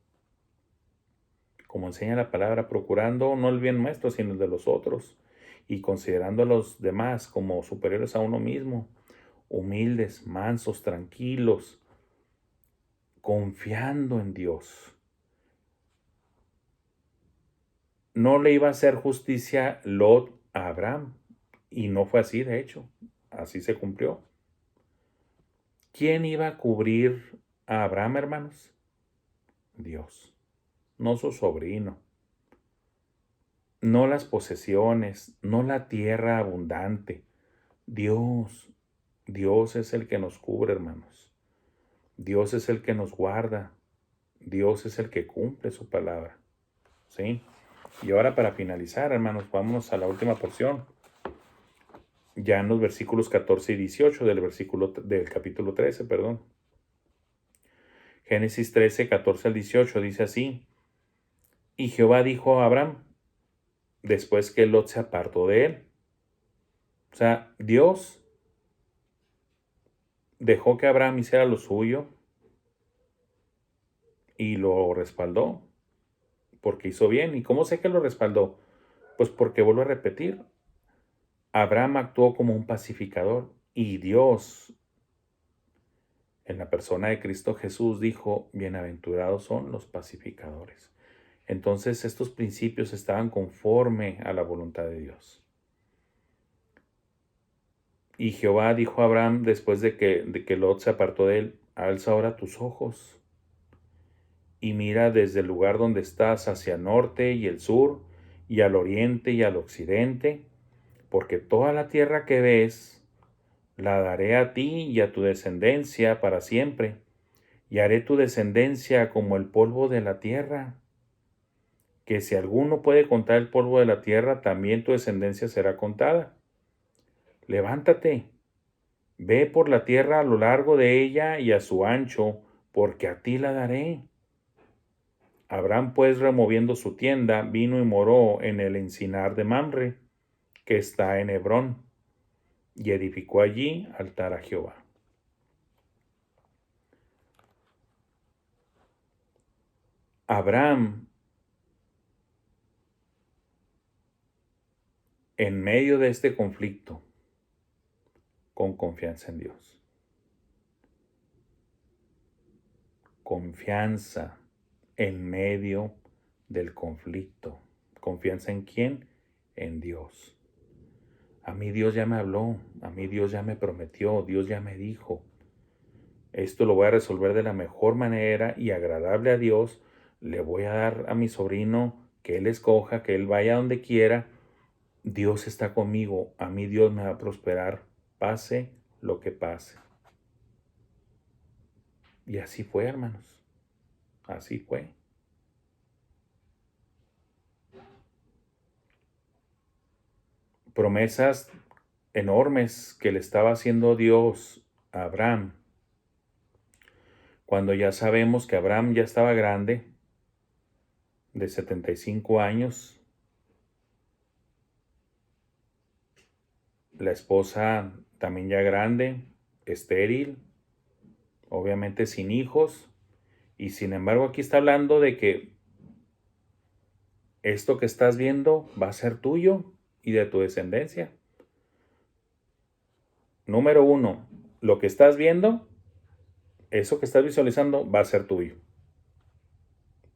Como enseña la palabra, procurando no el bien nuestro, sino el de los otros, y considerando a los demás como superiores a uno mismo, humildes, mansos, tranquilos, confiando en Dios. No le iba a hacer justicia Lot a Abraham, y no fue así, de hecho, así se cumplió. ¿Quién iba a cubrir a Abraham, hermanos? Dios, no su sobrino, no las posesiones, no la tierra abundante. Dios, Dios es el que nos cubre, hermanos. Dios es el que nos guarda. Dios es el que cumple su palabra. ¿Sí? Y ahora para finalizar, hermanos, vámonos a la última porción. Ya en los versículos 14 y 18 del capítulo 13, perdón. Génesis 13, 14 al 18 dice así: Y Jehová dijo a Abraham, después que Lot se apartó de él. O sea, Dios dejó que Abraham hiciera lo suyo y lo respaldó, porque hizo bien. ¿Y cómo sé que lo respaldó? Pues porque, vuelvo a repetir, Abraham actuó como un pacificador y Dios, en la persona de Cristo Jesús, dijo: bienaventurados son los pacificadores. Entonces estos principios estaban conforme a la voluntad de Dios. Y Jehová dijo a Abraham, después de que Lot se apartó de él: alza ahora tus ojos y mira desde el lugar donde estás hacia el norte y el sur, y al oriente y al occidente, porque toda la tierra que ves la daré a ti y a tu descendencia para siempre, y haré tu descendencia como el polvo de la tierra, que si alguno puede contar el polvo de la tierra, también tu descendencia será contada. Levántate, ve por la tierra a lo largo de ella y a su ancho, porque a ti la daré. Abraham, pues, removiendo su tienda, vino y moró en el encinar de Mamre, que está en Hebrón, y edificó allí altar a Jehová. Abraham, en medio de este conflicto, con confianza en Dios. Confianza en medio del conflicto. ¿Confianza en quién? En Dios. A mí Dios ya me habló, a mí Dios ya me prometió, Dios ya me dijo. Esto lo voy a resolver de la mejor manera y agradable a Dios. Le voy a dar a mi sobrino que él escoja, que él vaya donde quiera. Dios está conmigo, a mí Dios me va a prosperar, pase lo que pase. Y así fue, hermanos, así fue. Promesas enormes que le estaba haciendo Dios a Abraham, cuando ya sabemos que Abraham ya estaba grande, de 75 años, la esposa también ya grande, estéril, obviamente sin hijos, y sin embargo aquí está hablando de que esto que estás viendo va a ser tuyo y de tu descendencia. Número 1, lo que estás viendo, eso que estás visualizando va a ser tuyo.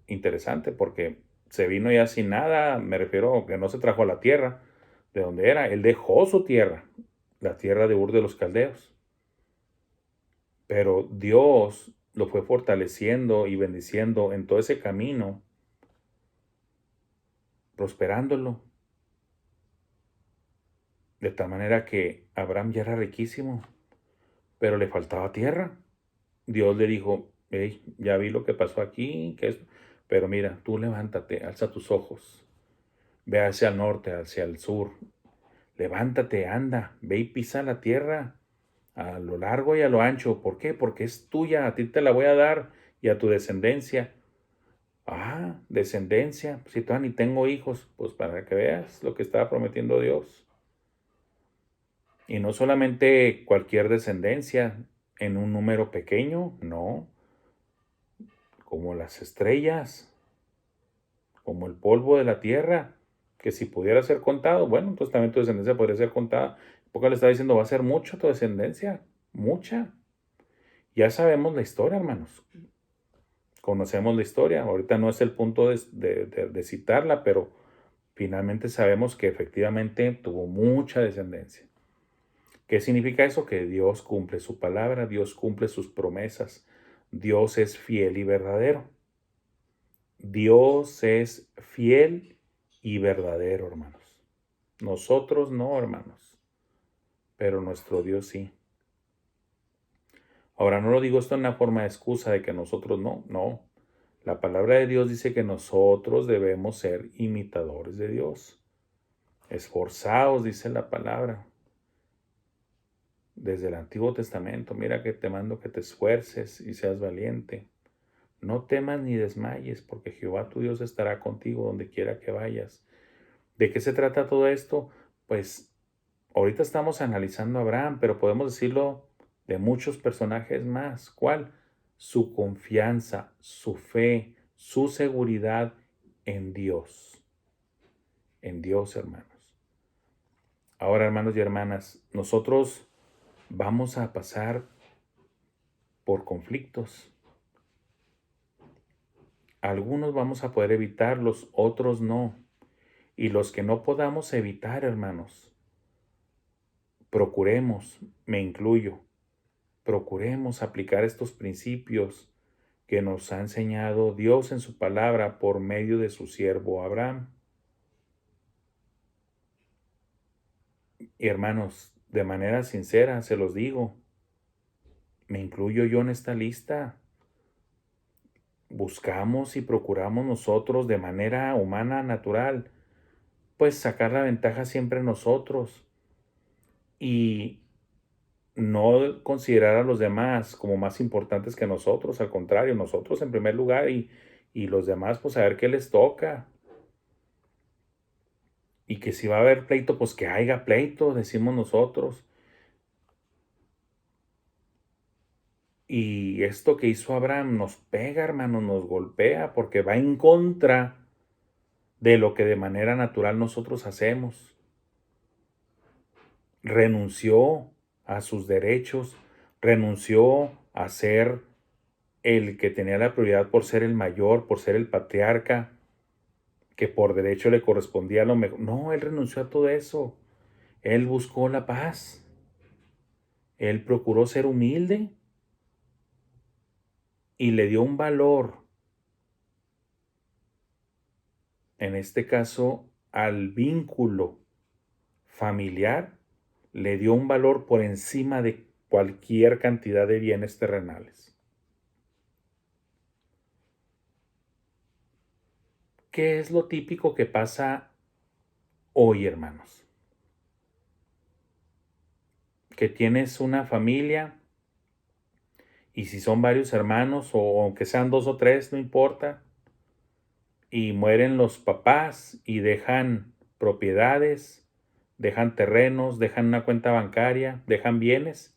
Interesante porque se vino ya sin nada, me refiero a que no se trajo a la tierra de donde era, él dejó su tierra, la tierra de Ur de los Caldeos. Pero Dios lo fue fortaleciendo y bendiciendo en todo ese camino, prosperándolo, de tal manera que Abraham ya era riquísimo, pero le faltaba tierra. Dios le dijo, hey, ya vi lo que pasó aquí, pero mira, tú levántate, alza tus ojos, ve hacia el norte, hacia el sur, levántate, anda, ve y pisa la tierra a lo largo y a lo ancho. ¿Por qué? Porque es tuya, a ti te la voy a dar y a tu descendencia. Ah, descendencia, si todavía ni tengo hijos, pues para que veas lo que estaba prometiendo Dios. Y no solamente cualquier descendencia en un número pequeño, no, como las estrellas, como el polvo de la tierra, que si pudiera ser contado, bueno, entonces también tu descendencia podría ser contada. Porque le está diciendo, va a ser mucha tu descendencia, mucha. Ya sabemos la historia, hermanos. Conocemos la historia. Ahorita no es el punto de citarla, pero finalmente sabemos que efectivamente tuvo mucha descendencia. ¿Qué significa eso? Que Dios cumple su palabra, Dios cumple sus promesas. Dios es fiel y verdadero. Dios es fiel y verdadero, hermanos. Nosotros no, hermanos, pero nuestro Dios sí. Ahora, no lo digo esto en una forma de excusa de que nosotros no. La palabra de Dios dice que nosotros debemos ser imitadores de Dios. Esforzaos, dice la palabra. Desde el Antiguo Testamento, mira que te mando que te esfuerces y seas valiente. No temas ni desmayes, porque Jehová tu Dios estará contigo donde quiera que vayas. ¿De qué se trata todo esto? Pues ahorita estamos analizando a Abraham, pero podemos decirlo de muchos personajes más. ¿Cuál? Su confianza, su fe, su seguridad en Dios. En Dios, hermanos. Ahora, hermanos y hermanas, nosotros vamos a pasar por conflictos. Algunos vamos a poder evitarlos, otros no. Y los que no podamos evitar, hermanos, procuremos, me incluyo, procuremos aplicar estos principios que nos ha enseñado Dios en su palabra por medio de su siervo Abraham. Y hermanos, de manera sincera se los digo, me incluyo yo en esta lista. Buscamos y procuramos nosotros de manera humana, natural, pues sacar la ventaja siempre nosotros. Y no considerar a los demás como más importantes que nosotros, al contrario, nosotros en primer lugar y los demás pues a ver qué les toca. Y que si va a haber pleito, pues que haya pleito, decimos nosotros. Y esto que hizo Abraham nos pega, hermano, nos golpea, porque va en contra de lo que de manera natural nosotros hacemos. Renunció a sus derechos, renunció a ser el que tenía la prioridad por ser el mayor, por ser el patriarca, que por derecho le correspondía lo mejor. No, él renunció a todo eso. Él buscó la paz. Él procuró ser humilde y le dio un valor, en este caso, al vínculo familiar, le dio un valor por encima de cualquier cantidad de bienes terrenales. ¿Qué es lo típico que pasa hoy, hermanos? Que tienes una familia y si son varios hermanos o aunque sean 2 o 3, no importa, y mueren los papás y dejan propiedades, dejan terrenos, dejan una cuenta bancaria, dejan bienes.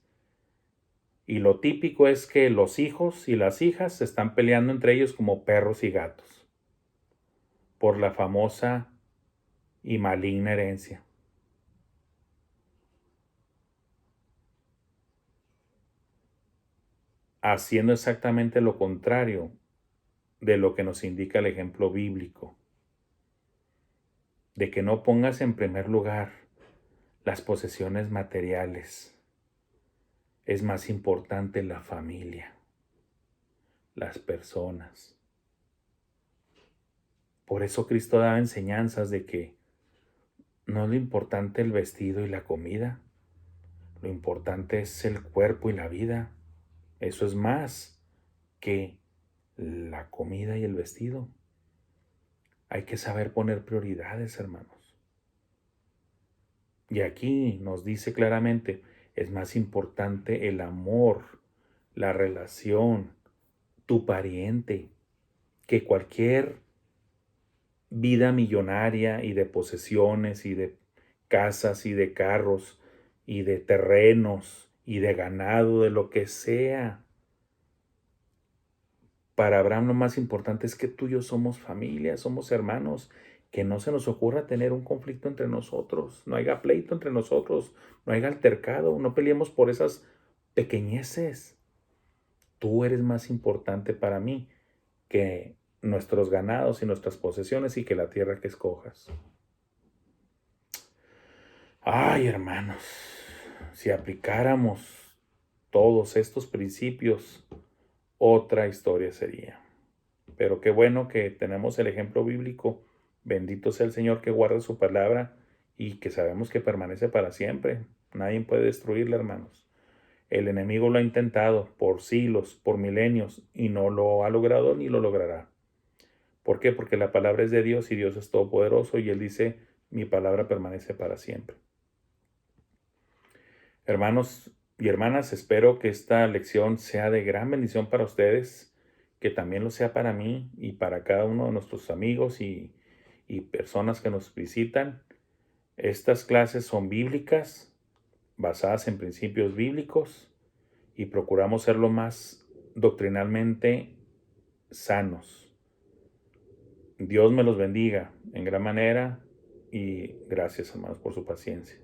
Y lo típico es que los hijos y las hijas se están peleando entre ellos como perros y gatos por la famosa y maligna herencia. Haciendo exactamente lo contrario de lo que nos indica el ejemplo bíblico, de que no pongas en primer lugar las posesiones materiales. Es más importante la familia, las personas. Por eso Cristo daba enseñanzas de que no es lo importante el vestido y la comida, lo importante es el cuerpo y la vida. Eso es más que la comida y el vestido. Hay que saber poner prioridades, hermanos. Y aquí nos dice claramente, es más importante el amor, la relación, tu pariente, que cualquier vida millonaria y de posesiones y de casas y de carros y de terrenos y de ganado, de lo que sea. Para Abraham lo más importante es que tú y yo somos familia, somos hermanos, que no se nos ocurra tener un conflicto entre nosotros, no haya pleito entre nosotros, no haya altercado, no peleemos por esas pequeñeces. Tú eres más importante para mí que nuestros ganados y nuestras posesiones y que la tierra que escojas. Ay, hermanos, si aplicáramos todos estos principios, otra historia sería. Pero qué bueno que tenemos el ejemplo bíblico. Bendito sea el Señor que guarda su palabra y que sabemos que permanece para siempre. Nadie puede destruirla, hermanos. El enemigo lo ha intentado por siglos, por milenios, y no lo ha logrado ni lo logrará. ¿Por qué? Porque la palabra es de Dios y Dios es todopoderoso y Él dice, mi palabra permanece para siempre. Hermanos y hermanas, espero que esta lección sea de gran bendición para ustedes, que también lo sea para mí y para cada uno de nuestros amigos y personas que nos visitan. Estas clases son bíblicas, basadas en principios bíblicos y procuramos ser lo más doctrinalmente sanos. Dios me los bendiga en gran manera y gracias, hermanos, por su paciencia.